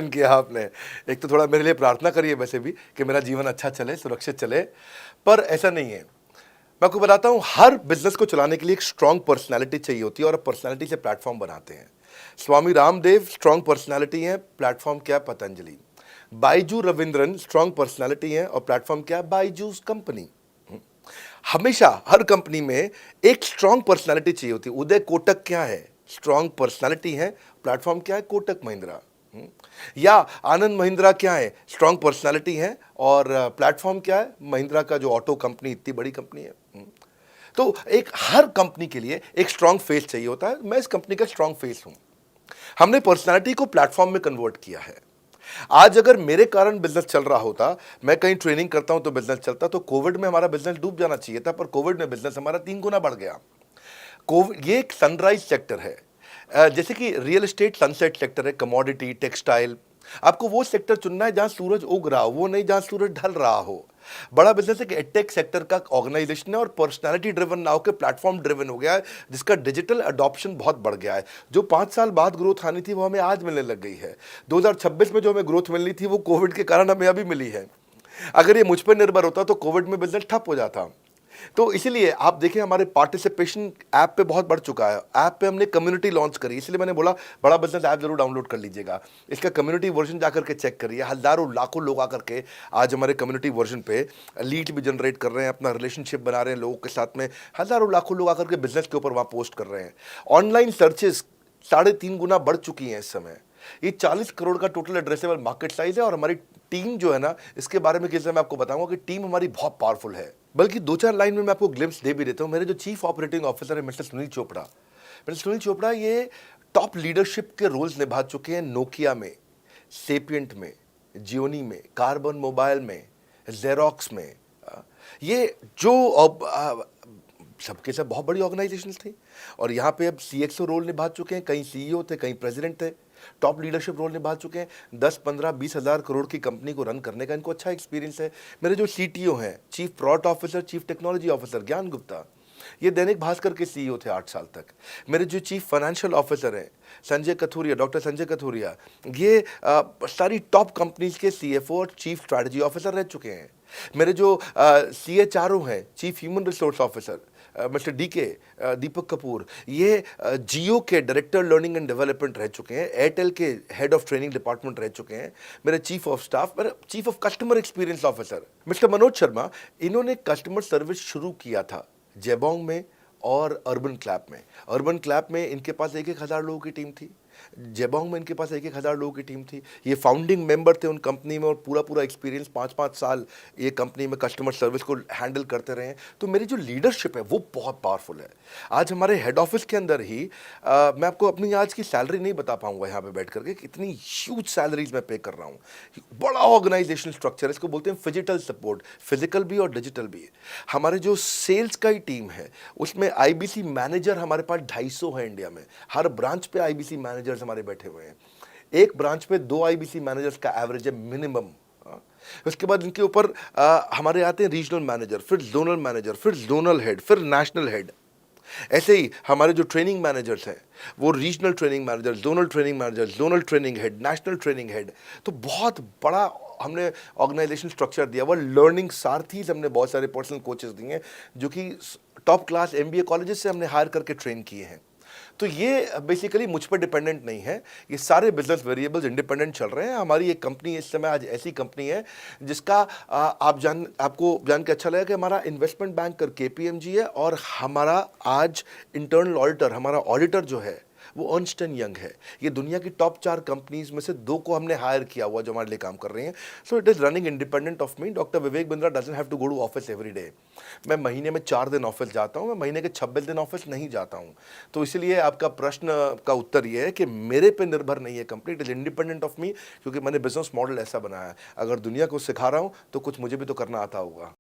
किया आपने। एक तो थोड़ा मेरे लिए प्रार्थना करिए वैसे भी कि मेरा जीवन अच्छा चले, सुरक्षित चले, पर ऐसा नहीं है। मैं आपको बताता हूँ, हर बिजनेस को चलाने के लिए एक स्ट्रांग पर्सनैलिटी चाहिए होती है और पर्सनैलिटी से प्लेटफॉर्म बनाते हैं। स्वामी रामदेव स्ट्रांग पर्सनैलिटी है, प्लेटफॉर्म क्या है? पतंजलि। बाइजू रविंद्रन स्ट्रांग पर्सनैलिटी है और प्लेटफॉर्म क्या है? बाइजूस कंपनी। हमेशा हर कंपनी में एक स्ट्रांग पर्सनालिटी चाहिए होती है। उदय कोटक क्या है? स्ट्रांग पर्सनालिटी है, प्लेटफॉर्म क्या है? कोटक महिंद्रा। या आनंद महिंद्रा क्या है? स्ट्रांग पर्सनालिटी है और प्लेटफॉर्म क्या है? महिंद्रा का जो ऑटो कंपनी, इतनी बड़ी कंपनी है। तो एक हर कंपनी के लिए एक स्ट्रांग फेस चाहिए होता है। मैं इस कंपनी का स्ट्रांग फेस हूं। हमने पर्सनालिटी को प्लेटफॉर्म में कन्वर्ट किया है। आज अगर मेरे कारण बिजनेस चल रहा होता, मैं कहीं ट्रेनिंग करता हूं तो बिजनेस चलता, तो कोविड में हमारा बिजनेस डूब जाना चाहिए था, पर कोविड में बिजनेस हमारा 3 गुना बढ़ गया। कोविड ये एक सनराइज सेक्टर है। जैसे कि रियल एस्टेट सनसेट सेक्टर है, कमोडिटी, टेक्सटाइल। आपको वो सेक्टर चुनना है जहां सूरज उग रहा हो, वो नहीं जहां सूरज ढल रहा हो। बड़ा बिजनेस है कि एडटेक सेक्टर का ऑर्गेनाइजेशन है और पर्सनालिटी ड्रिवन ना होकर प्लेटफॉर्म ड्रिवन हो गया है, जिसका डिजिटल अडॉप्शन बहुत बढ़ गया है। जो 5 साल बाद ग्रोथ आनी थी वो हमें आज मिलने लग गई है। 2026 में जो हमें ग्रोथ मिलनी थी वो कोविड के कारण हमें अभी मिली है। अगर ये मुझ पर निर्भर होता तो कोविड में बिजनेस ठप हो जाता। तो इसीलिए आप देखें, हमारे पार्टिसिपेशन ऐप पे बहुत बढ़ चुका है। ऐप पे हमने कम्युनिटी लॉन्च करी, इसलिए मैंने बोला बड़ा बिजनेस ऐप जरूर डाउनलोड कर लीजिएगा। इसका कम्युनिटी वर्जन जाकर के चेक करिए। हजारों लाखों लोग आकर के आज हमारे कम्युनिटी वर्जन पे लीड भी जनरेट कर रहे हैं, अपना रिलेशनशिप बना रहे हैं लोगों के साथ में। हजारों लाखों लोग आकर के बिजनेस के ऊपर वहां पोस्ट कर रहे हैं। ऑनलाइन सर्चेस 3.5 गुना बढ़ चुकी हैं इस समय। ये 40 करोड़ का टोटल एड्रेसेबल मार्केट साइज है और हमारी टीम जो है ना, इसके बारे में किसी मैं आपको बताऊंगा कि टीम हमारी बहुत पावरफुल है। बल्कि 2-4 लाइन में मैं आपको ग्लिम्स दे भी देता हूं। मेरे जो चीफ ऑपरेटिंग ऑफिसर है मिस्टर सुनील चोपड़ा, ये टॉप लीडरशिप के रोल्स निभा चुके हैं नोकिया में, सेपियंट में, जियोनी में, कार्बन मोबाइल में, जेरोक्स में। ये जो सबके सब बहुत बड़ी ऑर्गेनाइजेशंस थी और यहाँ पे अब सीएक्सओ रोल निभा चुके हैं। कहीं सीईओ थे, कहीं प्रेसिडेंट थे। टॉप लीडरशिप रोल निभा चुके हैं। 10, 15, 20 हज़ार करोड़ की कंपनी को रन करने का इनको अच्छा एक्सपीरियंस है। मेरे जो सीटीओ हैं, chief product officer, chief technology officer ज्ञान गुप्ता, ये दैनिक भास्कर के सीईओ थे 8 साल तक। मेरे जो चीफ फाइनेंशियल ऑफिसर हैं संजय कथुरिया, डॉक्टर संजय कथुरिया, ये सारी टॉप कंपनीज के सीएफओ और चीफ स्ट्रैटेजी ऑफिसर रह चुके हैं। मेरे जो सीएचआरओ हैं, chief human resource officer mister DK Deepak Kapoor, ये जियो के डायरेक्टर लर्निंग एंड डेवलपमेंट रह चुके हैं, एयरटेल के हेड ऑफ ट्रेनिंग डिपार्टमेंट रह चुके हैं। मेरे चीफ ऑफ स्टाफ, मेरे chief of customer experience officer mister Manoj Sharma, इन्होंने कस्टमर सर्विस शुरू किया था जेबोंग में और अर्बन क्लैप में। अर्बन क्लैप में इनके पास 1-1 हज़ार लोगों की टीम थी, जेबोंग में इनके पास 1-1 हज़ार लोगों की टीम थी। ये फाउंडिंग मेंबर थे उन कंपनी में और पूरा एक्सपीरियंस 5-5 साल ये कंपनी में कस्टमर सर्विस को हैंडल करते रहे हैं। तो मेरी जो लीडरशिप है वो बहुत पावरफुल है। आज हमारे हेड ऑफिस के अंदर ही मैं आपको अपनी आज की सैलरी नहीं बता पाऊंगा यहाँ पे बैठ करके, कितनी ह्यूज सैलरीज मैं पे कर रहा हूँ। बड़ा ऑर्गेनाइजेशन स्ट्रक्चर, इसको बोलते हैं फिजिटल सपोर्ट, फिजिकल भी और डिजिटल भी। हमारे जो सेल्स का ही टीम है उसमें आईबीसी मैनेजर हमारे पास 250 है इंडिया में। हर ब्रांच पे आईबीसी मैनेजर्स हमारे बैठे हुए हैं। एक ब्रांच पे 2 आईबीसी मैनेजर्स का एवरेज है मिनिमम। उसके बाद इनके ऊपर हमारे आते हैं रीजनल मैनेजर, फिर जोनल मैनेजर, फिर जोनल हेड, फिर नेशनल हेड। ऐसे ही हमारे जो ट्रेनिंग मैनेजर्स हैं वो regional training manager, zonal training manager, zonal training head, national training head. तो बहुत बड़ा हमने ऑर्गेनाइजेशन स्ट्रक्चर दिया हुआ। लर्निंग सारथीज हमने बहुत सारे पर्सनल कोचेस दिए हैं जो कि टॉप क्लास एमबीए कॉलेजेस से हमने हायर करके ट्रेन किए हैं। तो ये बेसिकली मुझ पर डिपेंडेंट नहीं है, ये सारे बिजनेस वेरिएबल्स इंडिपेंडेंट चल रहे हैं। हमारी एक कंपनी इस समय आज ऐसी कंपनी है जिसका आपको जान के अच्छा लगेगा कि हमारा इन्वेस्टमेंट बैंकर केपीएमजी है और हमारा आज इंटरनल ऑडिटर, हमारा ऑडिटर जो है वो अर्नस्ट एंड यंग है। ये दुनिया की टॉप 4 कंपनीज में से 2 को हमने हायर किया हुआ जो हमारे लिए काम कर रही हैं। So it is running independent of me. Doctor Vivek Bindra doesn't have to go to office every day. मैं महीने में 4 दिन ऑफिस जाता हूँ, मैं महीने के 26 दिन ऑफिस नहीं जाता हूँ। तो इसलिए आपका प्रश्न का उत्तर ये है कि मेरे पे निर्भर नहीं है company, it is independent of मी, क्योंकि मैंने बिजनेस मॉडल ऐसा बनाया है। अगर दुनिया को सिखा रहा हूँ तो कुछ मुझे भी तो करना आता होगा।